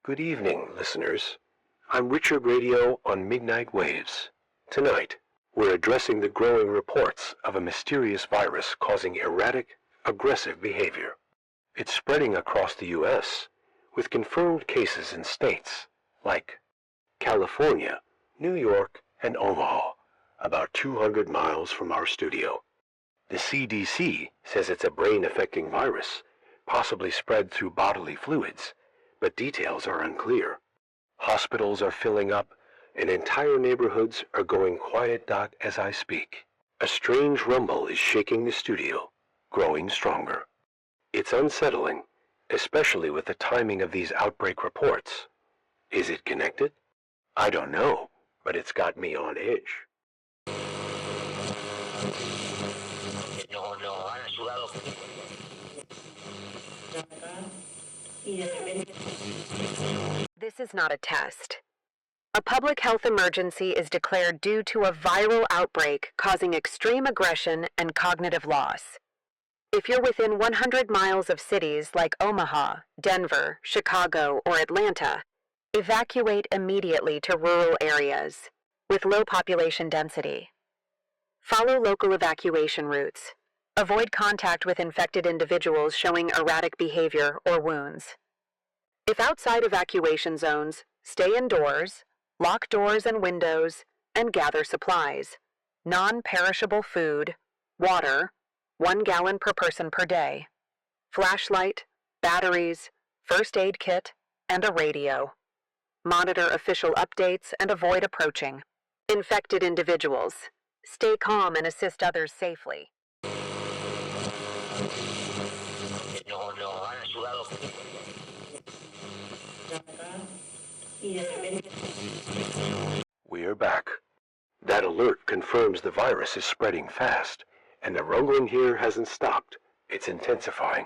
Good evening, listeners. I'm Richard Radio on Midnight Waves. Tonight, we're addressing the growing reports of a mysterious virus causing erratic, aggressive behavior. It's spreading across the U.S., with confirmed cases in states like California, New York, and Omaha, about 200 miles from our studio. The CDC says it's a brain-affecting virus, possibly spread through bodily fluids, but details are unclear. Hospitals are filling up, and entire neighborhoods are going quiet as I speak. A strange rumble is shaking the studio, growing stronger. It's unsettling, especially with the timing of these outbreak reports. Is it connected? I don't know, but it's got me on edge. This is not a test. A public health emergency is declared due to a viral outbreak causing extreme aggression and cognitive loss. If you're within 100 miles of cities like Omaha, Denver, Chicago, or Atlanta, evacuate immediately to rural areas with low population density. Follow local evacuation routes. Avoid contact with infected individuals showing erratic behavior or wounds. If outside evacuation zones, stay indoors, lock doors and windows, and gather supplies. Non-perishable food, water, 1 gallon per person per day, flashlight, batteries, first aid kit, and a radio. Monitor official updates and avoid approaching infected individuals. Stay calm and assist others safely. We're back. That alert confirms the virus is spreading fast, and the rumbling here hasn't stopped. It's intensifying.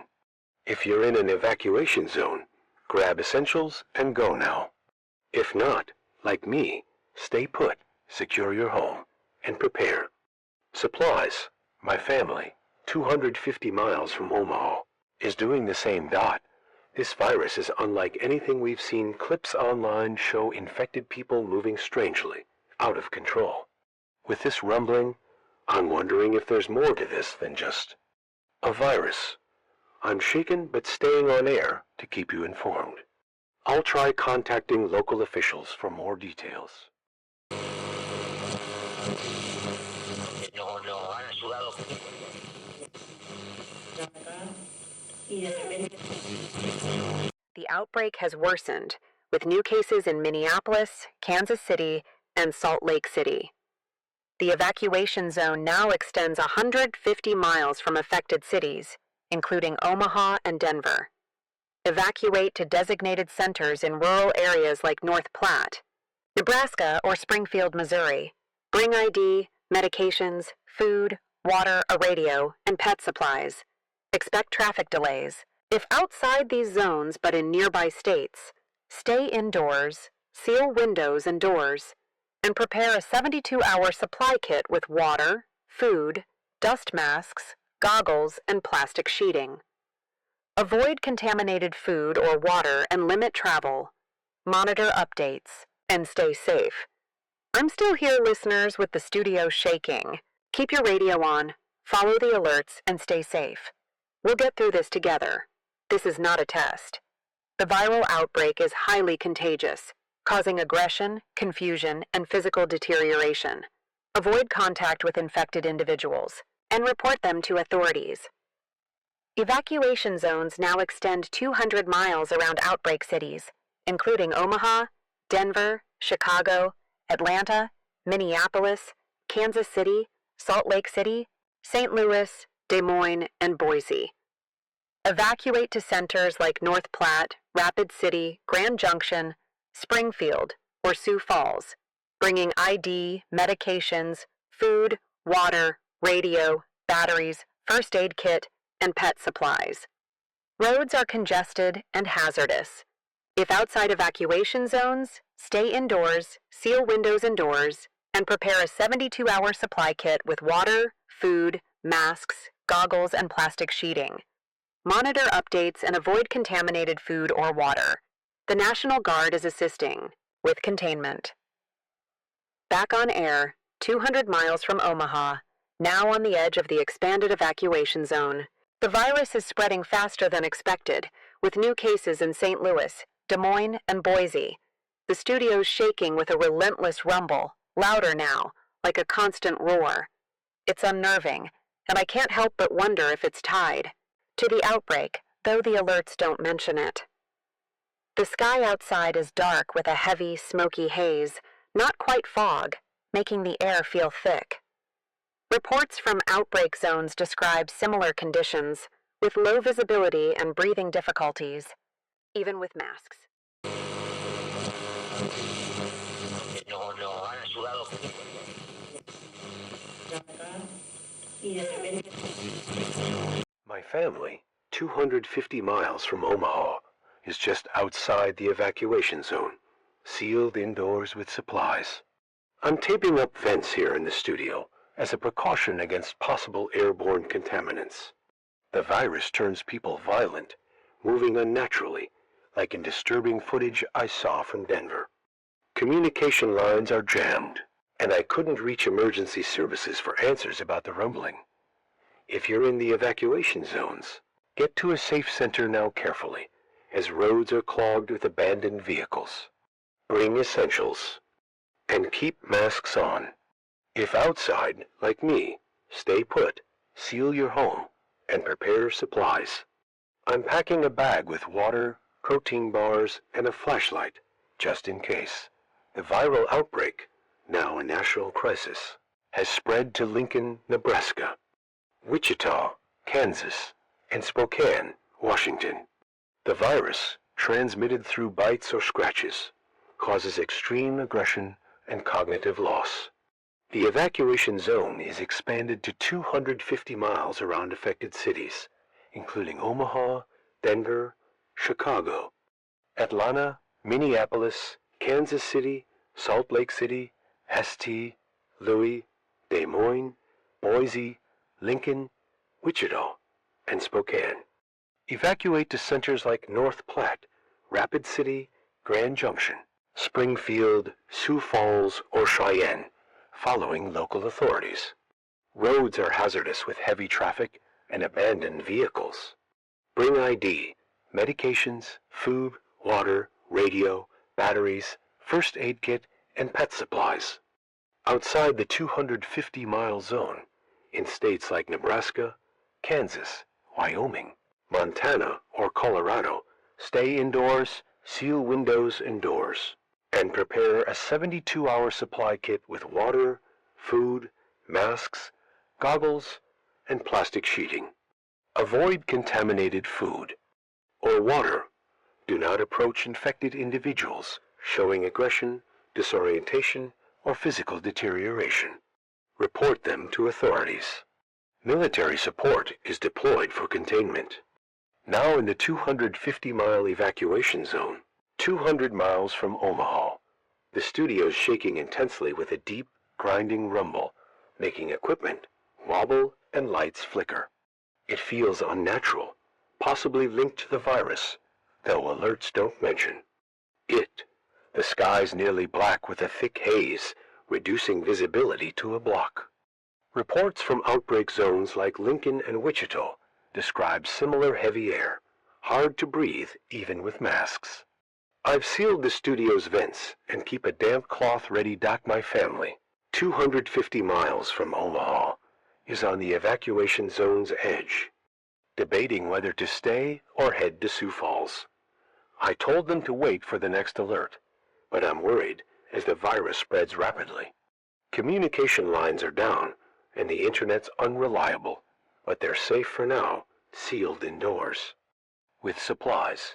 If you're in an evacuation zone, grab essentials and go now. If not, like me, stay put, secure your home, and prepare. Supplies, my family, 250 miles from Omaha, is doing the same. This virus is unlike anything we've seen. Clips online show infected people moving strangely, out of control. With this rumbling, I'm wondering if there's more to this than just a virus. I'm shaken but staying on air to keep you informed. I'll try contacting local officials for more details. The outbreak has worsened, with new cases in Minneapolis, Kansas City, and Salt Lake City. The evacuation zone now extends 150 miles from affected cities, including Omaha and Denver. Evacuate to designated centers in rural areas like North Platte, Nebraska, or Springfield, Missouri. Bring ID, medications, food, water, a radio, and pet supplies. Expect traffic delays. If outside these zones but in nearby states, stay indoors, seal windows and doors, and prepare a 72-hour supply kit with water, food, dust masks, goggles, and plastic sheeting. Avoid contaminated food or water and limit travel. Monitor updates, and stay safe. I'm still here, listeners, with the studio shaking. Keep your radio on, follow the alerts, and stay safe. We'll get through this together. This is not a test. The viral outbreak is highly contagious, causing aggression, confusion, and physical deterioration. Avoid contact with infected individuals, and report them to authorities. Evacuation zones now extend 200 miles around outbreak cities, including Omaha, Denver, Chicago, Atlanta, Minneapolis, Kansas City, Salt Lake City, St. Louis, Des Moines, and Boise. Evacuate to centers like North Platte, Rapid City, Grand Junction, Springfield, or Sioux Falls, bringing ID, medications, food, water, radio, batteries, first aid kit, and pet supplies. Roads are congested and hazardous. If outside evacuation zones, stay indoors, seal windows and doors, and prepare a 72-hour supply kit with water, food, masks, goggles, and plastic sheeting. Monitor updates and avoid contaminated food or water. The National Guard is assisting with containment. Back on air, 200 miles from Omaha, now on the edge of the expanded evacuation zone. The virus is spreading faster than expected, with new cases in St. Louis, Des Moines, and Boise. The studio's shaking with a relentless rumble, louder now, like a constant roar. It's unnerving, and I can't help but wonder if it's tied to the outbreak, though the alerts don't mention it. The sky outside is dark with a heavy, smoky haze, not quite fog, making the air feel thick. Reports from outbreak zones describe similar conditions, with low visibility and breathing difficulties, even with masks. My family, 250 miles from Omaha, is just outside the evacuation zone, sealed indoors with supplies. I'm taping up vents here in the studio as a precaution against possible airborne contaminants. The virus turns people violent, moving unnaturally, like in disturbing footage I saw from Denver. Communication lines are jammed, and I couldn't reach emergency services for answers about the rumbling. If you're in the evacuation zones, get to a safe center now carefully, as roads are clogged with abandoned vehicles. Bring essentials, and keep masks on. If outside, like me, stay put, seal your home, and prepare supplies. I'm packing a bag with water, protein bars, and a flashlight, just in case. The viral outbreak, now a national crisis, has spread to Lincoln, Nebraska, Wichita, Kansas, and Spokane, Washington. The virus, transmitted through bites or scratches, causes extreme aggression and cognitive loss. The evacuation zone is expanded to 250 miles around affected cities, including Omaha, Denver, Chicago, Atlanta, Minneapolis, Kansas City, Salt Lake City, St. Louis, Des Moines, Boise, Lincoln, Wichita, and Spokane. Evacuate to centers like North Platte, Rapid City, Grand Junction, Springfield, Sioux Falls, or Cheyenne, following local authorities. Roads are hazardous with heavy traffic and abandoned vehicles. Bring ID, medications, food, water, radio, batteries, first aid kit, and pet supplies. Outside the 250-mile zone, in states like Nebraska, Kansas, Wyoming, Montana, or Colorado, stay indoors, seal windows and doors, and prepare a 72-hour supply kit with water, food, masks, goggles, and plastic sheeting. Avoid contaminated food or water. Do not approach infected individuals showing aggression, disorientation, or physical deterioration. Report them to authorities. Military support is deployed for containment. Now in the 250-mile evacuation zone, 200 miles from Omaha, the studio is shaking intensely with a deep, grinding rumble, making equipment wobble and lights flicker. It feels unnatural, possibly linked to the virus, though alerts don't mention it. The sky's nearly black with a thick haze, reducing visibility to a block. Reports from outbreak zones like Lincoln and Wichita describe similar heavy air, hard to breathe even with masks. I've sealed the studio's vents and keep a damp cloth ready. My family, 250 miles from Omaha, is on the evacuation zone's edge, debating whether to stay or head to Sioux Falls. I told them to wait for the next alert, but I'm worried as the virus spreads rapidly. Communication lines are down and the internet's unreliable, but they're safe for now, sealed indoors, with supplies.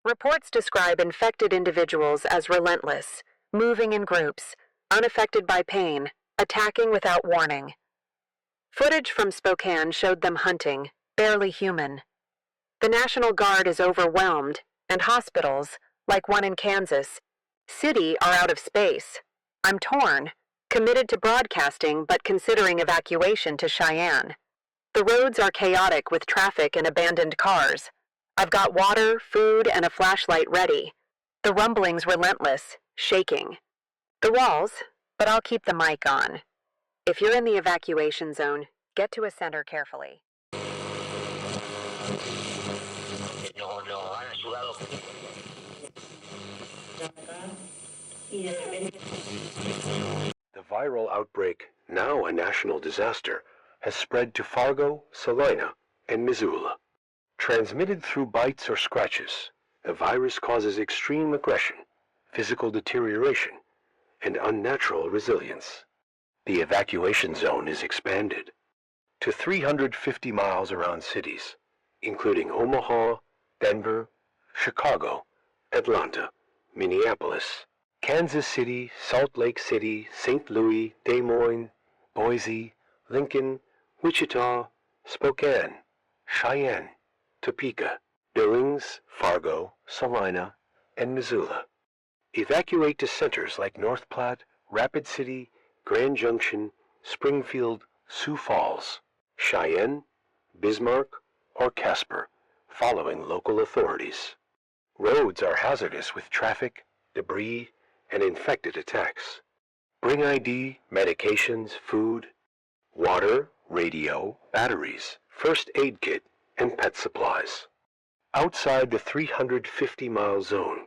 Reports describe infected individuals as relentless, moving in groups, unaffected by pain, attacking without warning. Footage from Spokane showed them hunting, barely human. The National Guard is overwhelmed, and hospitals, like one in Kansas City, are out of space. I'm torn, Committed to broadcasting but considering evacuation to Cheyenne. The roads are chaotic with traffic and abandoned cars. I've got water, food, and a flashlight ready. The rumblings relentless, shaking. The walls, but I'll keep the mic on. If you're in the evacuation zone, get to a center carefully. The viral outbreak, now a national disaster, has spread to Fargo, Salina, and Missoula. Transmitted through bites or scratches, the virus causes extreme aggression, physical deterioration, and unnatural resilience. The evacuation zone is expanded to 350 miles around cities, including Omaha, Denver, Chicago, Atlanta, Minneapolis, Kansas City, Salt Lake City, St. Louis, Des Moines, Boise, Lincoln, Wichita, Spokane, Cheyenne, Topeka, Billings, Fargo, Salina, and Missoula. Evacuate to centers like North Platte, Rapid City, Grand Junction, Springfield, Sioux Falls, Cheyenne, Bismarck, or Casper, following local authorities. Roads are hazardous with traffic, debris, and infected attacks. Bring ID, medications, food, water, radio, batteries, first aid kit, and pet supplies. Outside the 350-mile zone,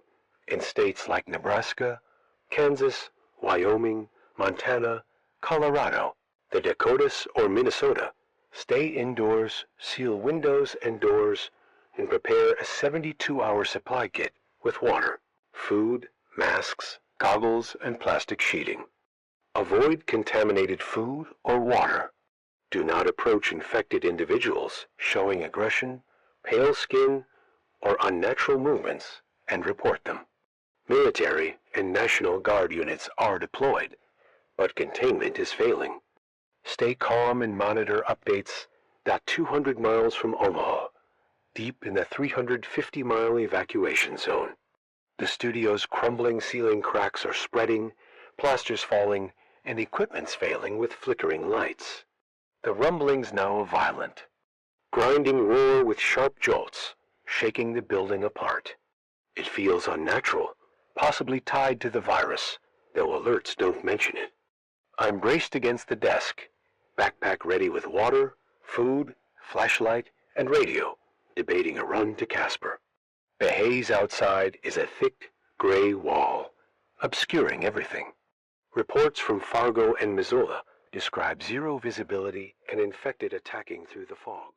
in states like Nebraska, Kansas, Wyoming, Montana, Colorado, the Dakotas, or Minnesota, stay indoors, seal windows and doors, and prepare a 72-hour supply kit with water, food, masks, goggles, and plastic sheeting. Avoid contaminated food or water. Do not approach infected individuals showing aggression, pale skin, or unnatural movements, and report them. Military and National Guard units are deployed, but containment is failing. Stay calm and monitor updates that 200 miles from Omaha, deep in the 350-mile evacuation zone. The studio's crumbling ceiling cracks are spreading, plasters falling, and equipment's failing with flickering lights. The rumblings now are violent. Grinding roar with sharp jolts, shaking the building apart. It feels unnatural, possibly tied to the virus, though alerts don't mention it. I'm braced against the desk, backpack ready with water, food, flashlight, and radio, debating a run to Casper. The haze outside is a thick, gray wall, obscuring everything. Reports from Fargo and Missoula describe zero visibility and infected attacking through the fog.